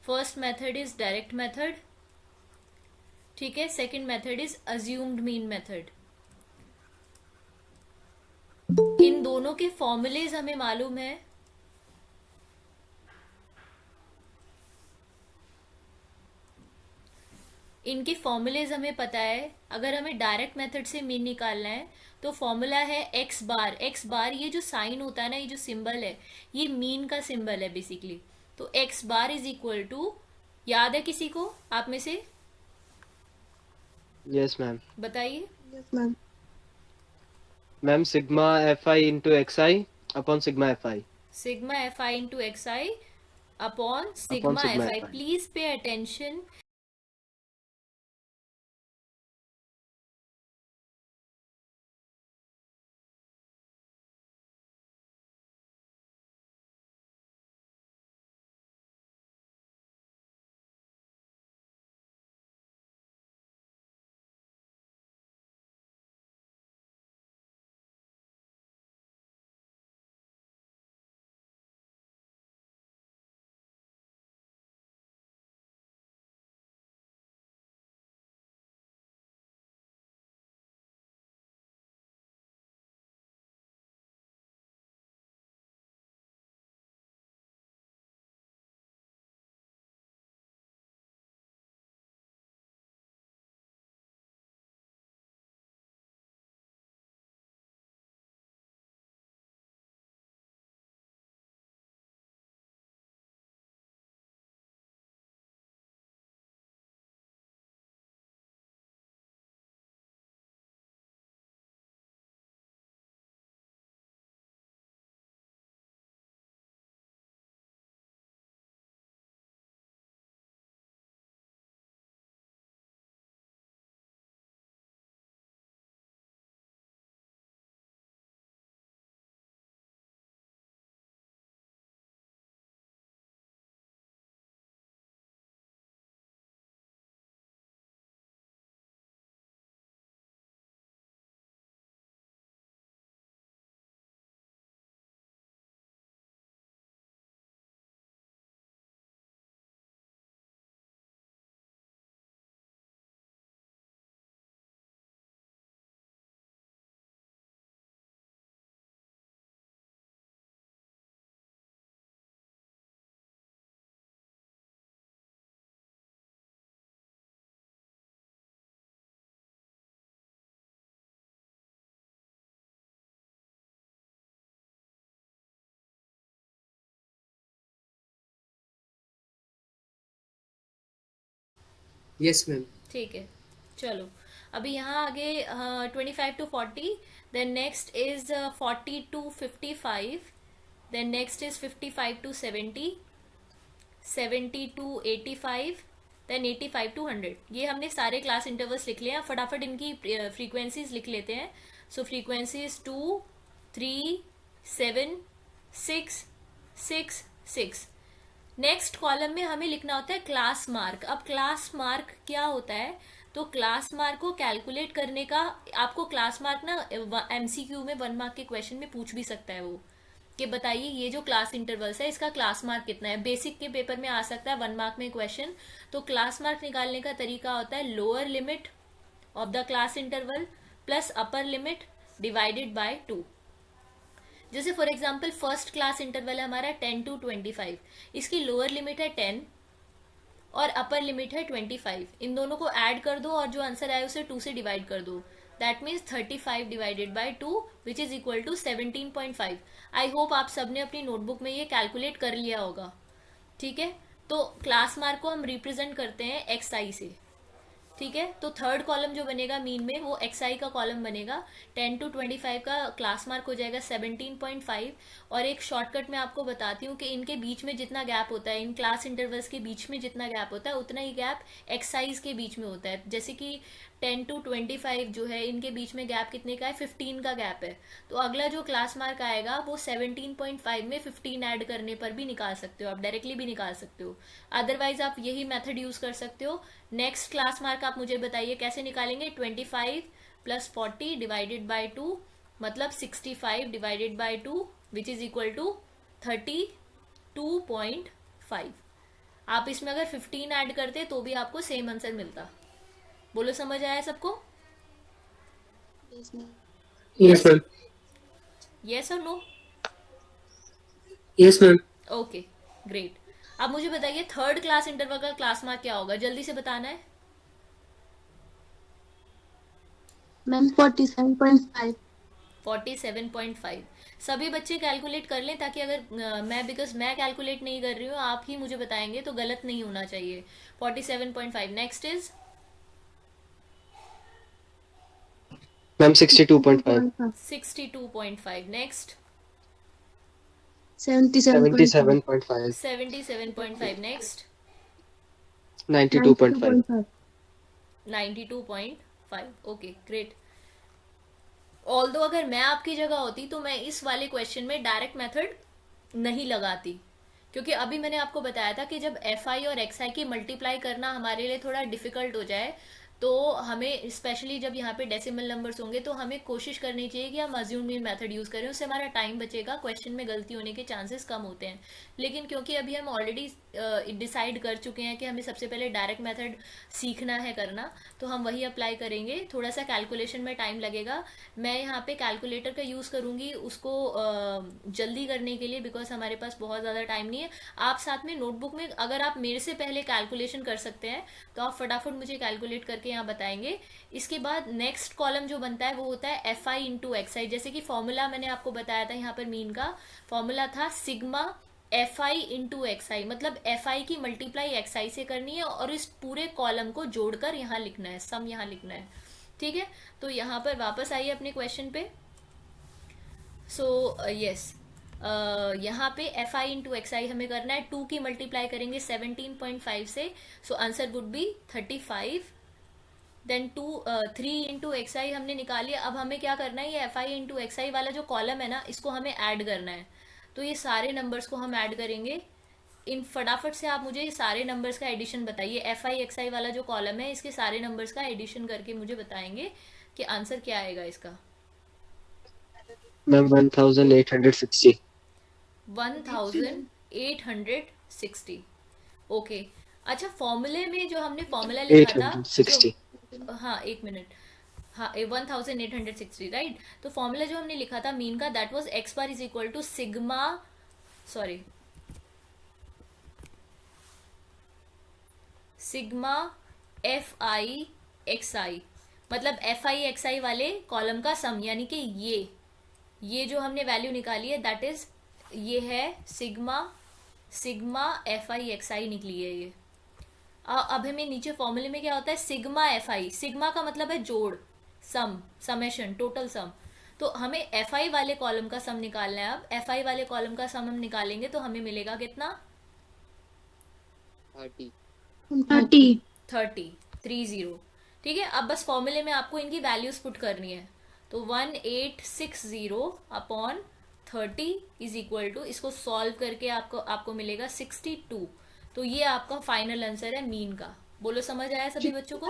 First method is direct method, ठीक है. Second method is assumed mean method. इन दोनों के फॉर्मूलेज हमें मालूम है. इनके फॉर्मूलेज हमें पता है. अगर हमें डायरेक्ट मेथड से मीन निकालना है तो फॉर्मूला है एक्स बार. एक्स बार ये जो साइन होता है ना, ये जो सिंबल है, ये मीन का सिंबल है बेसिकली. तो x bar is equal to, याद है किसी को आप में से? Yes ma'am. बताइए. Yes ma'am. Ma'am sigma F i into x I upon sigma F i. Sigma F i into x I upon upon sigma sigma F i. F i. Please pay attention. Yes ma'am. ठीक है, चलो. अभी यहाँ आगे 25 to 40. Then next is 40 to 55. Then next is 55 to 70. 70 to 85. Then 85 to 100. ये हमने सारे class intervals लिख लिए हैं. फटाफट इनकी फ्रीक्वेंसीज लिख लेते हैं. सो फ्रीक्वेंसी इज 2, 3, 7, 6, 6, 6. नेक्स्ट कॉलम में हमें लिखना होता है क्लास मार्क. अब क्लास मार्क क्या होता है? तो क्लास मार्क को कैलकुलेट करने का, आपको क्लास मार्क ना एमसीक्यू में 1 मार्क के क्वेश्चन में पूछ भी सकता है वो, कि बताइए ये जो क्लास इंटरवल्स है इसका क्लास मार्क कितना है. बेसिक के पेपर में आ सकता है 1 मार्क में क्वेश्चन. तो क्लास मार्क निकालने का तरीका होता है lower limit of the class interval plus upper limit divided by 2. जैसे for example first class interval है हमारा 10 to 25. इसकी लोअर लिमिट है 10 और अपर लिमिट है 25. इन दोनों को ऐड कर दो और जो आंसर आए उसे 2 से डिवाइड कर दो. That means 35 divided by 2 which is equal to 17.5. I hope आप सबने अपनी नोटबुक में ये कैलकुलेट कर लिया होगा. ठीक है, तो क्लास मार्क को हम रिप्रेजेंट करते हैं एक्स आई से. ठीक है, तो थर्ड कॉलम जो बनेगा मीन में वो एक्स आई का कॉलम बनेगा. 10 to 25 का क्लास मार्क हो जाएगा 17.5. और एक शॉर्टकट मैं आपको बताती हूँ कि इनके बीच में जितना गैप होता है, इन क्लास इंटरवल्स के बीच में जितना गैप होता है उतना ही गैप एक्साइज के बीच में होता है. जैसे कि 10 to 25 जो है इनके बीच में गैप कितने का है? 15 का गैप है. तो अगला जो क्लास मार्क आएगा वो 17.5 में 15 ऐड करने पर भी निकाल सकते हो, आप डायरेक्टली भी निकाल सकते हो. अदरवाइज आप यही मेथड यूज कर सकते हो. नेक्स्ट क्लास मार्क आप मुझे बताइए कैसे निकालेंगे? 25 प्लस 40 डिवाइडेड बाय 2, मतलब 65 divided by 2 which is equal to 32.5. आप इसमें अगर 15 ऐड करते तो भी आपको सेम आंसर मिलता। बोलो समझ आया सबको? Yes, ma'am. यस और no? Yes, ma'am. Okay, great. अब मुझे बताइए थर्ड क्लास इंटरवल का क्लास मार्क क्या होगा, जल्दी से बताना है। मैम 47.5। 47.5। सभी बच्चे कैलकुलेट कर लें, ताकि अगर बिकॉज मैं कैलकुलेट नहीं कर रही हूँ, आप ही मुझे बताएंगे तो गलत नहीं होना चाहिए। 47.5। Next is ma'am 62.5। 62.5। Next 77.5। 77.5। 77.5। Next 92.5। 92.5। 92.5। Okay, great. Although अगर मैं आपकी जगह होती तो मैं इस वाले क्वेश्चन में डायरेक्ट मेथड नहीं लगाती, क्योंकि अभी मैंने आपको बताया था कि जब एफ आई और एक्स आई की मल्टीप्लाई करना हमारे लिए थोड़ा डिफिकल्ट हो जाए, तो हमें स्पेशली जब यहाँ पे डेसिमल नंबर्स होंगे तो हमें कोशिश करनी चाहिए कि हम अज्यूम मीन मेथड यूज करें, उससे हमारा टाइम बचेगा, क्वेश्चन में गलती होने के चांसेस कम होते हैं। लेकिन क्योंकि अभी हम ऑलरेडी डिसाइड कर चुके हैं कि हमें सबसे पहले डायरेक्ट मेथड सीखना है करना, तो हम वही अप्लाई करेंगे। थोड़ा सा कैलकुलेशन में टाइम लगेगा, मैं यहाँ पे कैलकुलेटर का यूज़ करूँगी उसको जल्दी करने के लिए, बिकॉज हमारे पास बहुत ज़्यादा टाइम नहीं है। आप साथ में नोटबुक में अगर आप मेरे से पहले कैलकुलेशन कर सकते हैं तो आप फटाफट मुझे कैलकुलेट करके यहाँ बताएंगे। इसके बाद नेक्स्ट कॉलम जो बनता है वो होता है एफ आई इंटू एक्स आई। जैसे कि फॉर्मूला मैंने आपको बताया था, यहाँ पर मीन का फॉर्मूला था sigma F i into x i, मतलब एफ आई की मल्टीप्लाई एक्स आई से करनी है और इस पूरे कॉलम को जोड़कर यहाँ लिखना है, सम यहाँ लिखना है। ठीक है, तो यहाँ पर वापस आइए अपने क्वेश्चन पे। सो यस, यहाँ पे f i into x i हमें करना है, 2 की मल्टीप्लाई करेंगे 17.5 से, so answer would be 35। Then 3 into x i हमने निकाली। अब हमें क्या करना है, ये f i into x i वाला जो कॉलम है ना, इसको हमें ऐड करना है। तो ये सारे नंबर्स को हम ऐड करेंगे। इन फटाफट से आप मुझे सारे नंबर्स का एडिशन बताइए। एफ आई एक्स आई वाला जो कॉलम है, इसके सारे नंबर्स का एडिशन करके मुझे बताएंगे कि आंसर क्या आएगा इसका। मैम 1860। 1860। ओके, अच्छा फॉर्मूले में जो हमने फॉर्मूला लिखा था, 860। जो हाँ एक मिनट, हाँ 1860, राइट। तो फॉर्मूला जो हमने लिखा था मीन का, that was x bar is equal to sigma, sorry, sigma F I x i, मतलब एफ आई एक्स आई वाले कॉलम का सम, यानी कि ये जो हमने वैल्यू निकाली है दैट इज, ये है सिग्मा एफ आई एक्स आई निकली है ये। अब हमें नीचे फॉर्मूले में क्या होता है, सिग्मा एफ आई, सिग्मा का मतलब है जोड़, सम, समेशन, टोटल सम। तो हमें एफ आई वाले कॉलम का सम निकालना है। अब एफ आई वाले कॉलम का सम हम निकालेंगे तो हमें मिलेगा कितना, 30। 30। ठीक है, अब बस फॉर्मूले में आपको इनकी वैल्यूज पुट करनी है। तो 1860 अपॉन 30 इज इक्वल टू, इसको सॉल्व करके आपको मिलेगा 62। तो ये आपका फाइनल आंसर है मीन का। बोलो समझ आया सभी बच्चों को?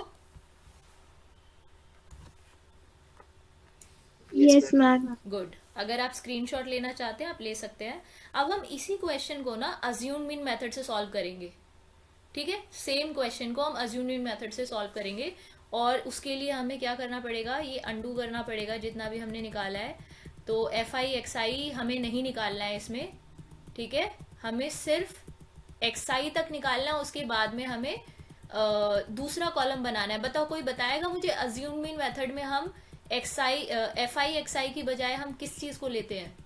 Yes ma'am. गुड। अगर आप स्क्रीनशॉट लेना चाहते हैं आप ले सकते हैं। अब हम इसी क्वेश्चन को ना अज्यूम मीन मेथड से सॉल्व करेंगे। ठीक है, सेम क्वेश्चन को हम अज्यूम मीन मेथड से सॉल्व करेंगे, और उसके लिए हमें क्या करना पड़ेगा, ये अंडू करना पड़ेगा जितना भी हमने निकाला है। तो एफ आई एक्स आई हमें नहीं निकालना है इसमें, ठीक है, हमें सिर्फ एक्स आई तक निकालना है। उसके बाद में हमें दूसरा कॉलम बनाना है। बताओ, कोई बताएगा मुझे अज्यूम मीन मेथड में हम एफ आई एक्स आई की बजाय हम किस चीज को लेते हैं?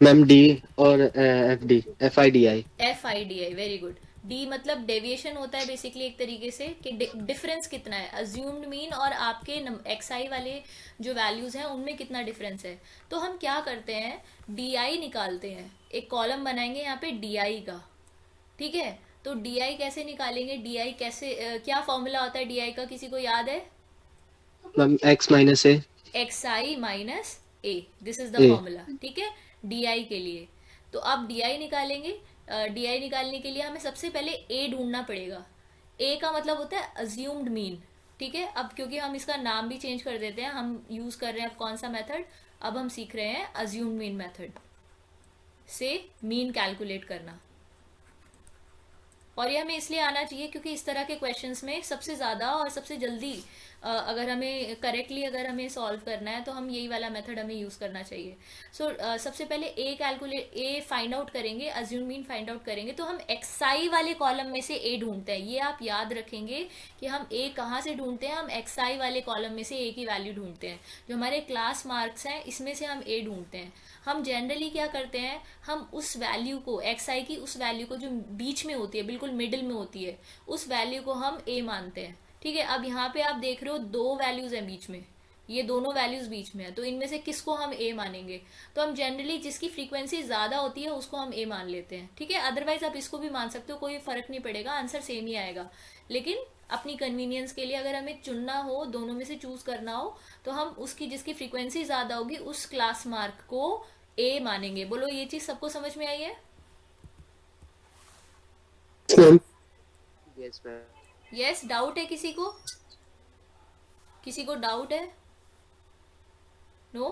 मैम डी और F D, F I D I. F I D I, very good. D मतलब डेविएशन होता है बेसिकली एक तरीके से, कि डिफरेंस कितना है अज्यूम्ड मीन और आपके एक्स आई वाले जो वैल्यूज हैं उनमें कितना डिफरेंस है। तो हम क्या करते हैं, डी आई निकालते हैं, एक कॉलम बनाएंगे यहाँ पे डी आई का। ठीक है, तो डी आई कैसे निकालेंगे, डी आई कैसे क्या फॉर्मूला होता है डी आई का, किसी को याद है? Ma'am x minus A. X I minus A, this is the A. Formula. ठीक है, डी आई के लिए। तो अब डी आई निकालेंगे। डी आई निकालने के लिए हमें सबसे पहले ए ढूंढना पड़ेगा। ए का मतलब होता है अज्यूम्ड मीन। ठीक है, अब क्योंकि हम इसका नाम भी चेंज कर देते हैं, हम यूज कर रहे हैं अब कौन सा मेथड, अब हम सीख रहे हैं अज्यूम्ड मीन मेथड से मीन कैलकुलेट करना। और ये हमें इसलिए आना चाहिए क्योंकि इस तरह के क्वेश्चंस में सबसे ज़्यादा और सबसे जल्दी अगर हमें करेक्टली अगर हमें सॉल्व करना है तो हम यही वाला मेथड हमें यूज़ करना चाहिए। सो सबसे पहले ए फाइंड आउट करेंगे, अज्यूम मीन फाइंड आउट करेंगे, तो हम एक्सआई वाले कॉलम में से ए ढूंढते हैं। ये आप याद रखेंगे कि हम ए कहाँ से ढूंढते हैं, हम एक्सआई वाले कॉलम में से ए की वैल्यू ढूंढते हैं। जो हमारे क्लास मार्क्स हैं इसमें से हम ए ढूंढते हैं। हम जनरली क्या करते हैं, हम उस वैल्यू को एक्स आई की उस वैल्यू को जो बीच में होती है, बिल्कुल मिडिल में होती है, उस वैल्यू को हम ए मानते हैं। ठीक है, अब यहाँ पे आप देख रहे हो दो वैल्यूज हैं बीच में, ये दोनों वैल्यूज बीच में है, तो इनमें से किसको हम ए मानेंगे? तो हम जनरली जिसकी फ्रीक्वेंसी ज्यादा होती है उसको हम ए मान लेते हैं। ठीक है, अदरवाइज आप इसको भी मान सकते हो, कोई फर्क नहीं पड़ेगा, आंसर सेम ही आएगा। लेकिन अपनी कन्वीनियंस के लिए अगर हमें चुनना हो, दोनों में से चूज करना हो, तो हम उसकी जिसकी फ्रीक्वेंसी ज्यादा होगी उस क्लास मार्क को ए मानेंगे। बोलो ये चीज सबको समझ में आई है? Yes, ma'am. Yes ma'am. Yes, doubt है किसी को? किसी को डाउट है? नो?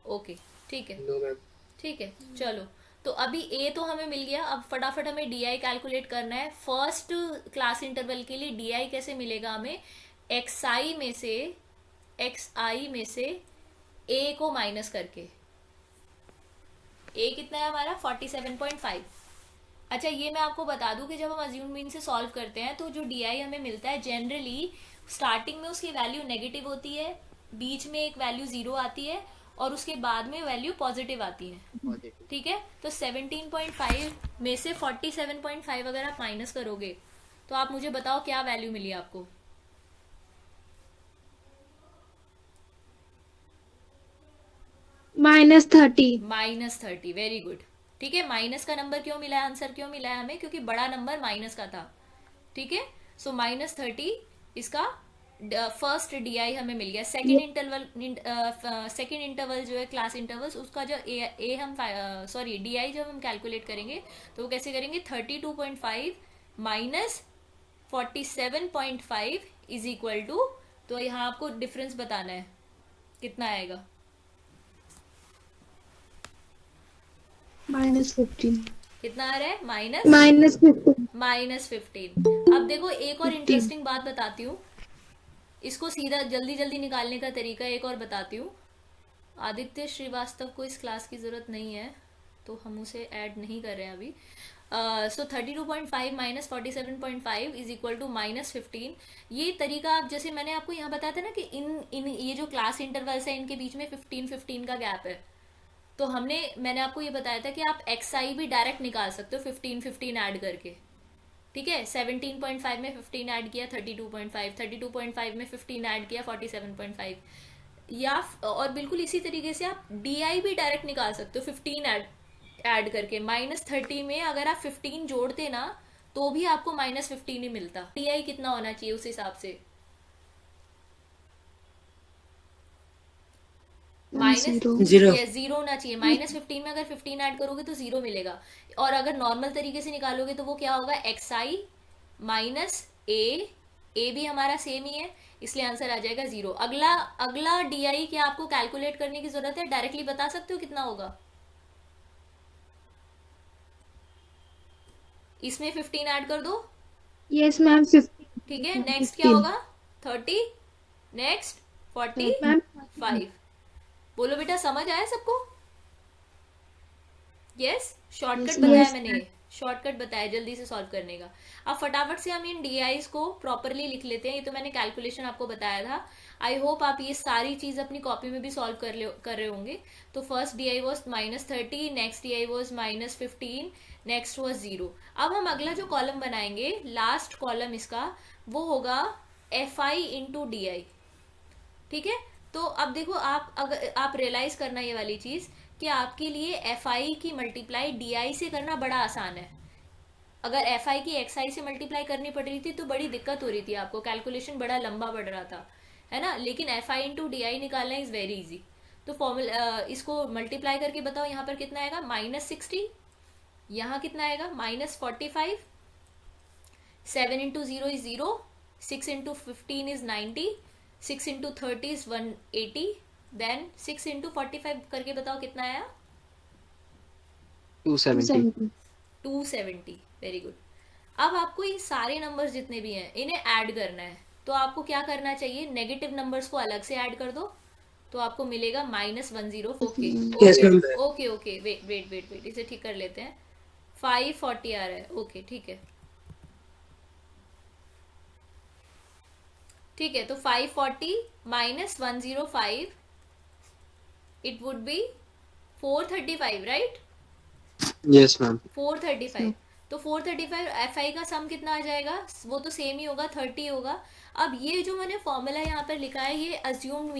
ओके, ठीक है, No, ma'am. ठीक है, चलो। तो अभी ए तो हमें मिल गया, अब फटाफट हमें डीआई कैलकुलेट करना है। फर्स्ट क्लास इंटरवल के लिए डीआई कैसे मिलेगा हमें? एक्सआई में से ए को माइनस करके। ए कितना है हमारा? 47.5। अच्छा, ये मैं आपको बता दूं कि जब हम अज्यूम मीन से सॉल्व करते हैं तो जो डीआई हमें मिलता है जनरली स्टार्टिंग में उसकी वैल्यू नेगेटिव होती है, बीच में एक वैल्यू 0 आती है और उसके बाद में वैल्यू पॉजिटिव आती है। ठीक है, तो 17.5 में से 47.5 अगर आप माइनस करोगे तो आप मुझे बताओ क्या वैल्यू मिली आपको? -30। -30, वेरी गुड। ठीक है, माइनस का नंबर क्यों मिला है, आंसर क्यों मिला है हमें? क्योंकि बड़ा नंबर माइनस का था। ठीक है, सो -30 इसका फर्स्ट डीआई हमें मिल गया। सेकेंड इंटरवल जो है क्लास इंटरवल्स, उसका जो ए हम सॉरी डीआई जब हम कैलकुलेट करेंगे तो वो कैसे करेंगे? 32.5 माइनस 47.5 इज इक्वल टू, तो यहाँ आपको डिफरेंस बताना है कितना आएगा। -15। कितना आ रहा है? -15। -15। अब देखो एक और इंटरेस्टिंग बात बताती हूँ, इसको सीधा जल्दी जल्दी निकालने का तरीका एक और बताती हूँ। आदित्य श्रीवास्तव को इस क्लास की जरूरत नहीं है तो हम उसे ऐड नहीं कर रहे हैं अभी। सो 32.5 माइनस 47.5 इज इक्वल टू -15। ये तरीका आप, जैसे मैंने आपको यहाँ बताया था ना कि इन ये जो क्लास इंटरवल्स है इनके बीच में 15 का गैप है, तो मैंने आपको ये बताया था कि आप एक्सआई भी डायरेक्ट निकाल सकते हो 15 ऐड करके। ठीक है, 17.5 में 15 ऐड किया 32.5 में 15 ऐड किया 47.5, या और बिल्कुल इसी तरीके से आप डीआई भी डायरेक्ट निकाल सकते हो 15 ऐड करके। -30 में अगर आप 15 जोड़ते ना तो भी आपको -15 ही मिलता। डीआई कितना होना चाहिए उस हिसाब से? Zero. जीरो होना चाहिए। -15 में अगर 15 ऐड करोगे तो 0 मिलेगा, और अगर नॉर्मल तरीके से निकालोगे तो वो क्या होगा? एक्सआई माइनस ए भी हमारा सेम ही है, इसलिए आंसर आ जाएगा 0। अगला डीआई क्या आपको कैलकुलेट करने की जरूरत है? डायरेक्टली बता सकते हो कितना होगा? इसमें 15 ऐड कर दो। Yes ma'am 15। ठीक है, नेक्स्ट क्या होगा? 30, नेक्स्ट 45। बोलो बेटा, समझ आया सबको? यस, शॉर्टकट बताया मैंने, शॉर्टकट बताया जल्दी से सॉल्व करने का। अब फटाफट से हम इन डीआईज को प्रॉपरली लिख लेते हैं। ये तो मैंने कैलकुलेशन आपको बताया था। आई होप आप ये सारी चीज अपनी कॉपी में भी सॉल्व कर रहे होंगे। तो first DI was -30, next DI was -15, next was 0। अब हम अगला जो कॉलम बनाएंगे, लास्ट कॉलम इसका, वो होगा FI इंटू DI। ठीक है, तो अब देखो अगर आप रियलाइज करना ये वाली चीज कि आपके लिए FI की मल्टीप्लाई DI से करना बड़ा आसान है। अगर FI की XI से मल्टीप्लाई करनी पड़ रही थी तो बड़ी दिक्कत हो रही थी आपको, कैलकुलेशन बड़ा लंबा पड़ रहा था, है ना। लेकिन FI इंटू DI निकालना इज वेरी इजी। तो फॉर्मूला इसको मल्टीप्लाई करके बताओ, यहाँ पर कितना आएगा? -60, यहाँ कितना आएगा? -45, 7 into 0 is 0, 6 into 15 is 90, 6 into 30 is 180, then 6 into 45 करके बताओ कितना आया? 270। 270, वेरी गुड। अब आपको ये सारे नंबर्स जितने भी हैं इन्हें ऐड करना है, तो आपको क्या करना चाहिए, नेगेटिव नंबर्स को अलग से ऐड कर दो, तो आपको मिलेगा -10। Okay Yes, okay ma'am. Okay okay, wait wait wait wait, इसे ठीक कर लेते हैं। 540 आ रहा है, ओके ठीक है ठीक है। तो 540 -105, it would be 435, right? Yes, ma'am. 435। तो 435 एफ आई का सम कितना आ जाएगा, वो तो सेम ही होगा, 30 होगा। अब ये जो मैंने फॉर्मूला यहाँ पर लिखा है ये अज्यूम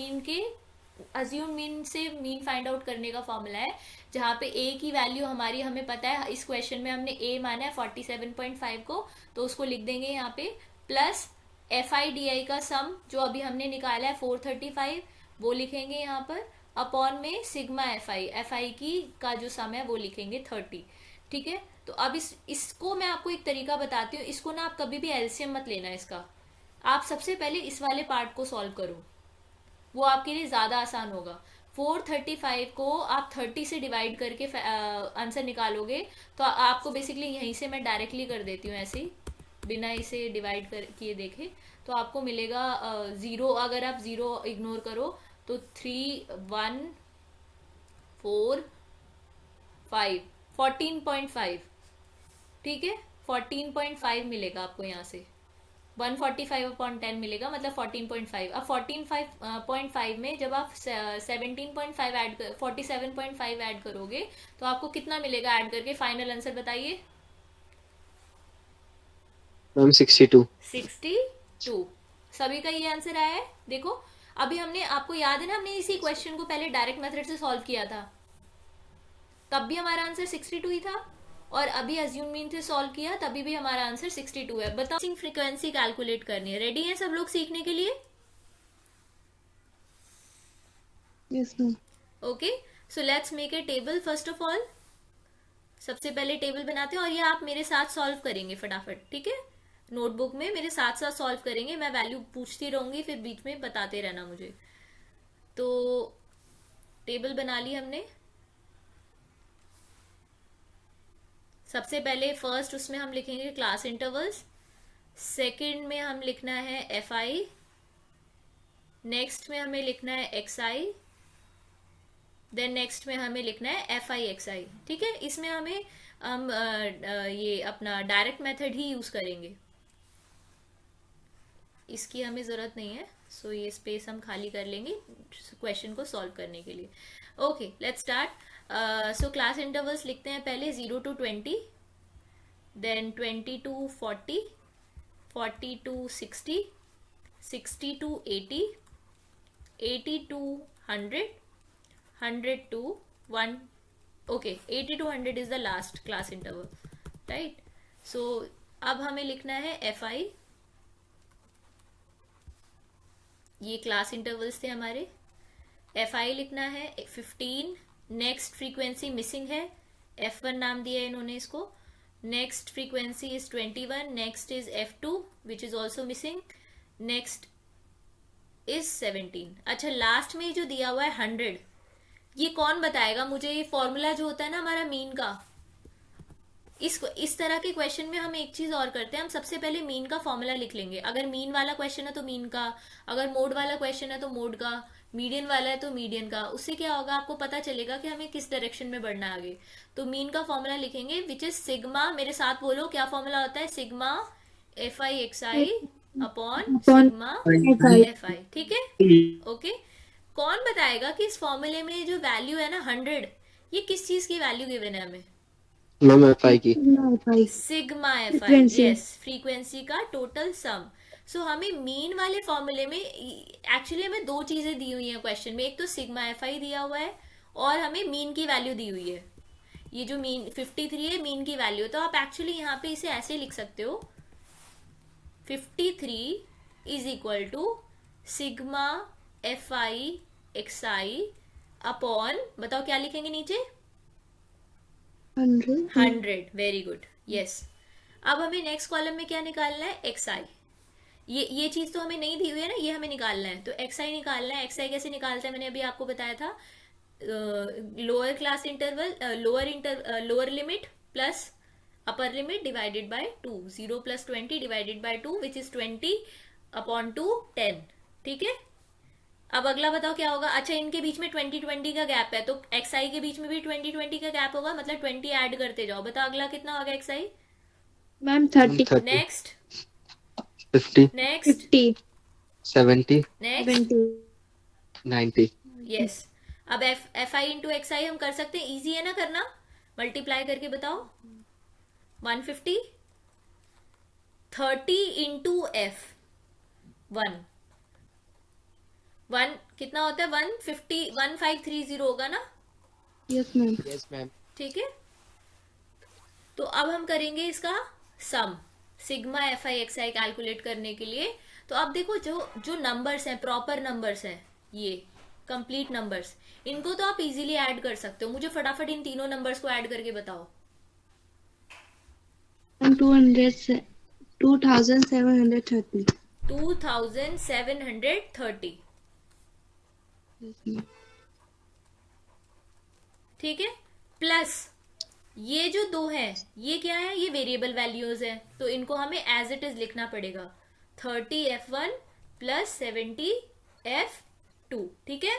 मीन से मीन फाइंड आउट करने का फॉर्मूला है, जहाँ पे ए की वैल्यू हमारी हमें पता है, इस क्वेश्चन में हमने ए माना है 47.5 को, तो उसको लिख देंगे यहाँ पे, plus F I D I का सम जो अभी हमने निकाला है 435 वो लिखेंगे यहाँ पर, अपॉन में सिग्मा एफ आई की का जो सम है वो लिखेंगे 30। ठीक है, तो अब इसको मैं आपको एक तरीका बताती हूँ, इसको ना आप कभी भी एलसीएम मत लेना इसका, आप सबसे पहले इस वाले पार्ट को सॉल्व करो, वो आपके लिए ज्यादा आसान होगा। 435 को आप 30 से डिवाइड करके आंसर निकालोगे, तो आपको बेसिकली यहीं से मैं डायरेक्टली कर देती हूँ ऐसे ही, बिना इसे डिवाइड कर किए देखे, तो आपको मिलेगा 0, अगर आप 0 इग्नोर करो तो 3 1 4 5 14.5, ठीक है 14.5 मिलेगा आपको यहाँ से, 145/10 मिलेगा, मतलब 14.5। अब 14.5 में जब आप 17.5 ऐड 47.5 ऐड करोगे तो आपको कितना मिलेगा ऐड करके, फाइनल आंसर बताइए। Ma'am, 62. 62। सभी का ये आंसर आया है। देखो अभी हमने, आपको याद है ना, हमने इसी क्वेश्चन को पहले डायरेक्ट मेथड से सॉल्व किया था, तब भी हमारा आंसर 62 ही था, और अभी अज्यूम मीन से सॉल्व किया तभी भी हमारा आंसर 62 है। बताओ फ्रीक्वेंसी कैलकुलेट करनी है, रेडी है सब लोग सीखने के लिए? Yes, ma'am. Okay, so let's make a table first of all. सबसे पहले टेबल बनाते हैं, और ये आप मेरे साथ सॉल्व करेंगे फटाफट, ठीक है, नोटबुक में मेरे साथ साथ सॉल्व करेंगे, मैं वैल्यू पूछती रहूंगी, फिर बीच में बताते रहना मुझे। तो टेबल बना ली हमने। सबसे पहले फर्स्ट उसमें हम लिखेंगे क्लास इंटरवल्स, सेकंड में हम लिखना है एफ आई, नेक्स्ट में हमें लिखना है एक्स आई, देन नेक्स्ट में हमें लिखना है एफ आई एक्स आई। ठीक है, इसमें हम ये अपना डायरेक्ट मेथड ही यूज करेंगे, इसकी हमें जरूरत नहीं है, सो ये स्पेस हम खाली कर लेंगे क्वेश्चन को सॉल्व करने के लिए। Okay let's start. So class intervals लिखते हैं पहले 0 to 20, then 20 to 40, 40 to 60, 60 to 80, 80 to 100, 100 to 1, okay 80 to 100 is the last class interval, right? So अब हमें लिखना है एफ आई, ये क्लास इंटरवल्स थे हमारे, एफ आई लिखना है 15, नेक्स्ट फ्रीक्वेंसी मिसिंग है, F1 नाम दिया है इन्होंने इसको, next frequency is 21, next is F2 which is also missing, next is 17। अच्छा लास्ट में जो दिया हुआ है 100, ये कौन बताएगा मुझे, ये फॉर्मूला जो होता है ना हमारा मीन का, इस तरह के क्वेश्चन में हम एक चीज और करते हैं, हम सबसे पहले मीन का फॉर्मूला लिख लेंगे, अगर मीन वाला क्वेश्चन है तो मीन का, अगर मोड वाला क्वेश्चन है तो मोड का, मीडियन वाला है तो मीडियन का, उससे क्या होगा आपको पता चलेगा कि हमें किस डायरेक्शन में बढ़ना है आगे। तो मीन का फॉर्मूला लिखेंगे विच इज सिग्मा, मेरे साथ बोलो क्या फॉर्मूला होता है, sigma F I x I upon sigma F I, ठीक है ओके। कौन बताएगा कि इस फॉर्मूले में जो वैल्यू है ना 100, ये किस चीज की वैल्यू गिवन है हमें, मैम एफ आई की, sigma F I, yes frequency का टोटल सम। सो हमें मीन वाले फॉर्मूले में एक्चुअली हमें दो चीजें दी हुई हैं क्वेश्चन में, एक तो सिग्मा एफ आई दिया हुआ है और हमें मीन की वैल्यू दी हुई है, ये जो मीन 53 है मीन की वैल्यू, तो आप एक्चुअली यहाँ पे इसे ऐसे लिख सकते हो 53 is equal to sigma F I x I upon, बताओ क्या लिखेंगे नीचे, 100, वेरी गुड यस। अब हमें नेक्स्ट कॉलम में क्या निकालना है, एक्स आई, ये चीज तो हमें नहीं दी हुई है ना, ये हमें निकालना है, तो एक्स आई निकालना है। एक्स आई कैसे निकालते हैं मैंने अभी आपको बताया था, lower class interval, lower limit plus upper limit divided by 2, 0 + 20 divided by 2 which is 20/2 10। ठीक है, अब अगला बताओ क्या होगा। अच्छा, इनके बीच में 20 का गैप है, तो xi के बीच में भी 20 का गैप होगा, मतलब 20 ऐड करते जाओ। बताओ अगला कितना होगा xi। Ma'am 30, 30, next 50, next 50, 70, next 70, 90। Yes. अब fi इंटू xi हम कर सकते हैं, इजी है ना करना। मल्टीप्लाई करके बताओ। 150, 30 इंटू f 1 कितना होता है 150, 1530 होगा ना। Yes ma'am. Yes ma'am. ठीक है, तो अब हम करेंगे इसका sum, sigma F I x i calculate करने के लिए। तो अब देखो, जो जो नंबर्स हैं, प्रॉपर नंबर्स हैं, ये कंप्लीट नंबर्स, इनको तो आप इजीली ऐड कर सकते हो। मुझे फटाफट इन तीनों नंबर्स को ऐड करके बताओ। 2730, 2730 यस मैम। ठीक है, प्लस ये जो दो है, ये क्या है, ये वेरिएबल वैल्यूज है, तो इनको हमें एज इट इज लिखना पड़ेगा। 30f1 + 70f2। ठीक है,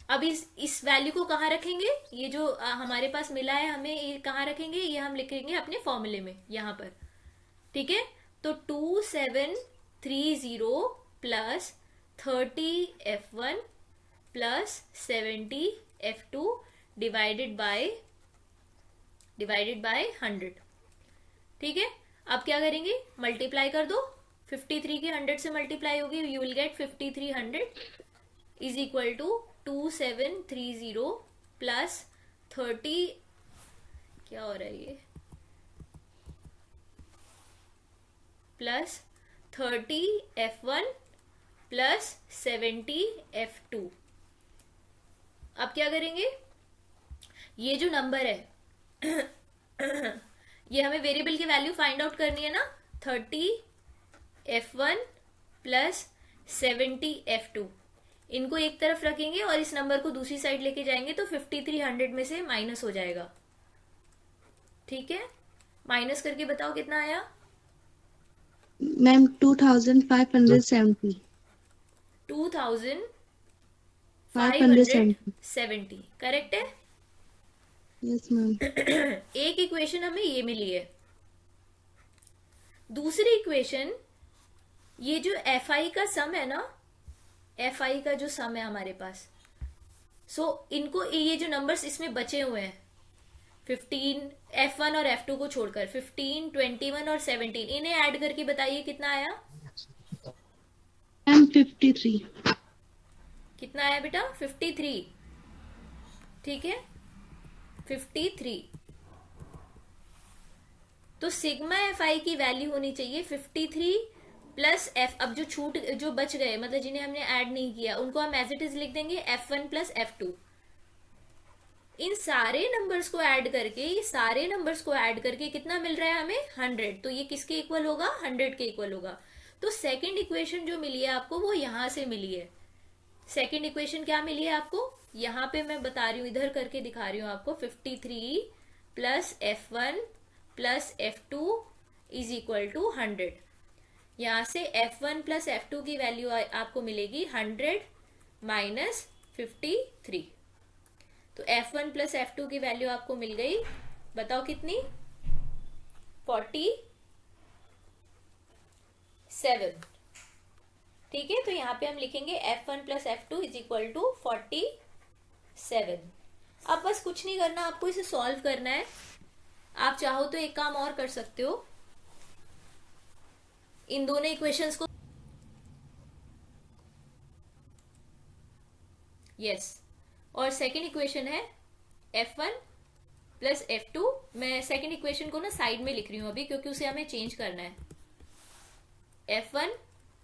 अब इस वैल्यू को कहाँ रखेंगे, ये जो हमारे पास मिला है हमें, ये कहाँ रखेंगे, ये हम लिखेंगे अपने फॉर्मूले में यहाँ पर। ठीक है, तो 2730 + 30f1 + 70f2 डिवाइडेड बाय 100। ठीक है, अब क्या करेंगे, मल्टीप्लाई कर दो। 53 की 100 से मल्टीप्लाई होगी, you will get 5300 is equal to 2730 + 30, क्या हो रहा है ये, + 30f1 + 70f2। अब क्या करेंगे, ये जो नंबर है ये हमें वेरिएबल की वैल्यू फाइंड आउट करनी है ना। 30f1 + 70f2, इनको एक तरफ रखेंगे और इस नंबर को दूसरी साइड लेके जाएंगे, तो 5300 में से माइनस हो जाएगा। ठीक है, माइनस करके बताओ कितना आया। मैम 2570, 2570 करेक्ट है। Yes ma'am. एक इक्वेशन हमें ये मिली है। दूसरी इक्वेशन, ये जो एफ आई का सम है ना, एफ आई का जो सम है हमारे पास, सो इनको, ये जो नंबर्स इसमें बचे हुए हैं 15, f1 और f2 को छोड़कर 15, 21 और 17, इन्हें ऐड करके बताइए कितना आया। मैम 53, कितना आया बेटा, 53। ठीक है, 53। तो सिग्मा एफ आई की वैल्यू होनी चाहिए 53 + f। अब जो बच गए, मतलब जिन्हें हमने ऐड नहीं किया, उनको हम एज इट इज लिख देंगे f1 + f2। इन सारे नंबर्स को ऐड करके कितना मिल रहा है हमें, 100। तो ये किसके इक्वल होगा, 100 के इक्वल होगा। तो सेकंड इक्वेशन जो मिली है आपको, वो यहां से मिली है। सेकंड इक्वेशन क्या मिली है आपको, यहां पे मैं बता रही हूं, इधर करके दिखा रही हूं आपको। 53 + f1 + f2 is equal to 100। यहां से f1 + f2 की वैल्यू आपको मिलेगी 100 - 53। तो f1 + f2 की वैल्यू आपको मिल गई, बताओ कितनी, 47। ठीक है, तो यहाँ पे हम लिखेंगे f1 + f2 is equal to 47। अब बस कुछ नहीं करना, आपको इसे सॉल्व करना है। आप चाहो तो एक काम और कर सकते हो, इन दोनों इक्वेशंस को, यस, और सेकंड इक्वेशन है f1 + f2। मैं सेकंड इक्वेशन को ना साइड में लिख रही हूं अभी, क्योंकि उसे हमें चेंज करना है। f1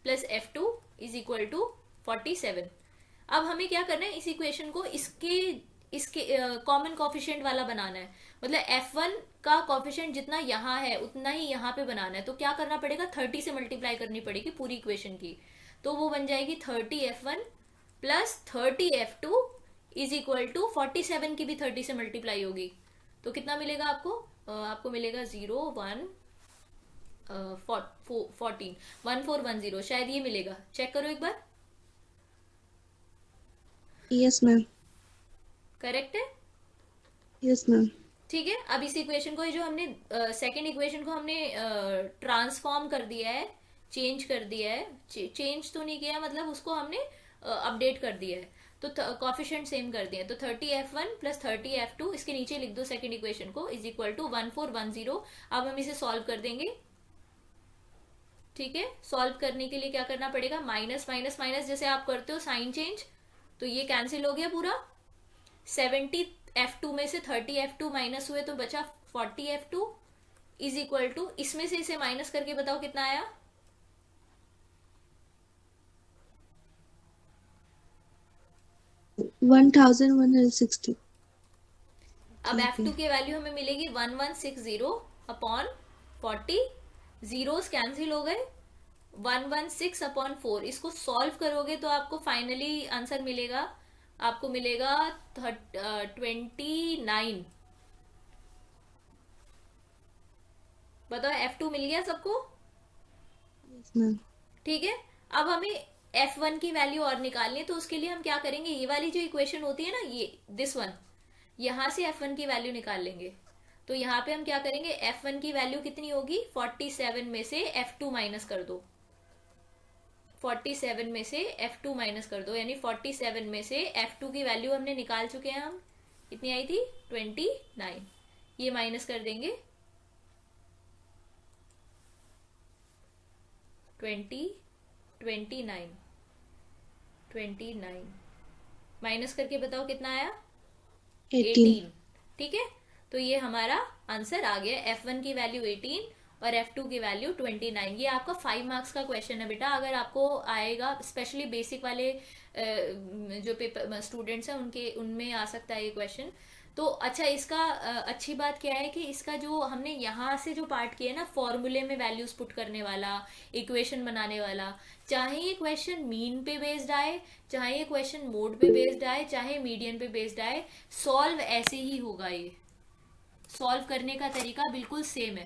+ f2 is equal to 47। अब हमें क्या करना है, इस इक्वेशन को इसके कॉमन कॉफिशिएंट वाला बनाना है। मतलब f1 का कॉफिशिएंट जितना यहाँ है उतना ही यहाँ पे बनाना है। तो क्या करना पड़ेगा, 30 से मल्टीप्लाई करनी पड़ेगी पूरी इक्वेशन की। तो वो बन जाएगी 30f1 + 30f2 is equal to 47 की भी 30 से मल्टीप्लाई होगी, तो कितना मिलेगा आपको, आपको मिलेगा 0 1 14 1410, शायद ये मिलेगा, चेक करो एक बार। Yes, ma'am. करेक्ट है? Yes, ma'am. ठीक है, अब इस इक्वेशन को, ये जो हमने सेकंड इक्वेशन को हमने ट्रांसफॉर्म कर दिया है, चेंज कर दिया है, चेंज तो नहीं किया है, मतलब उसको हमने अपडेट कर दिया है, तो कॉफिशिएंट सेम कर दिया है। तो 30f1 प्लस 30f2, इसके नीचे लिख दो सेकंड इक्वेशन को, इज इक्वल टू 1410। अब हम इसे सॉल्व कर देंगे। ठीक है, सॉल्व करने के लिए क्या करना पड़ेगा, माइनस माइनस माइनस जैसे आप करते हो साइन चेंज, तो ये कैंसिल हो गया पूरा। 70f2 में से 30f2 माइनस हुए तो बचा 40f2 इज इक्वल टू, इसमें से इसे माइनस करके बताओ कितना आया। One 1160. अब ठीक f2 है। की वैल्यू हमें मिलेगी 1160 अपॉन 40, जीरोस कैंसिल हो गए, 116 अपॉन 4। इसको सॉल्व करोगे तो आपको फाइनली आंसर मिलेगा, आपको मिलेगा 29। बताओ f2 मिल गया सबको? Yes, ma'am. ठीक है, अब हमें f1 की वैल्यू और निकालनी है, तो उसके लिए हम क्या करेंगे, ये वाली जो इक्वेशन होती है ना, ये दिस वन, यहां से f1 की वैल्यू निकाल लेंगे। तो यहाँ पे हम क्या करेंगे, f1 की वैल्यू कितनी होगी, 47 में से f2 माइनस कर दो, 47 में से f2 माइनस कर दो, यानी 47 में से f2 की वैल्यू हमने निकाल चुके हैं हम, कितनी आई थी 29, ये माइनस कर देंगे 29 माइनस करके बताओ कितना आया, 18। ठीक है, तो ये हमारा आंसर आ गया, f1 की वैल्यू 18 और f2 की वैल्यू 29। ये आपका 5 मार्क्स का क्वेश्चन है बेटा, अगर आपको आएगा, स्पेशली बेसिक वाले जो पेपर स्टूडेंट्स हैं उनमें आ सकता है ये क्वेश्चन। तो अच्छा, इसका अच्छी बात क्या है कि इसका जो हमने यहाँ से जो पार्ट किया है ना, फॉर्मूले में वैल्यूज पुट करने वाला, इक्वेशन बनाने वाला, चाहे ये क्वेश्चन मीन पे बेस्ड आए, चाहे ये क्वेश्चन मोड पे बेस्ड आए, चाहे मीडियन पे बेस्ड आए, सॉल्व ऐसे ही होगा। ये सॉल्व करने का तरीका बिल्कुल सेम है।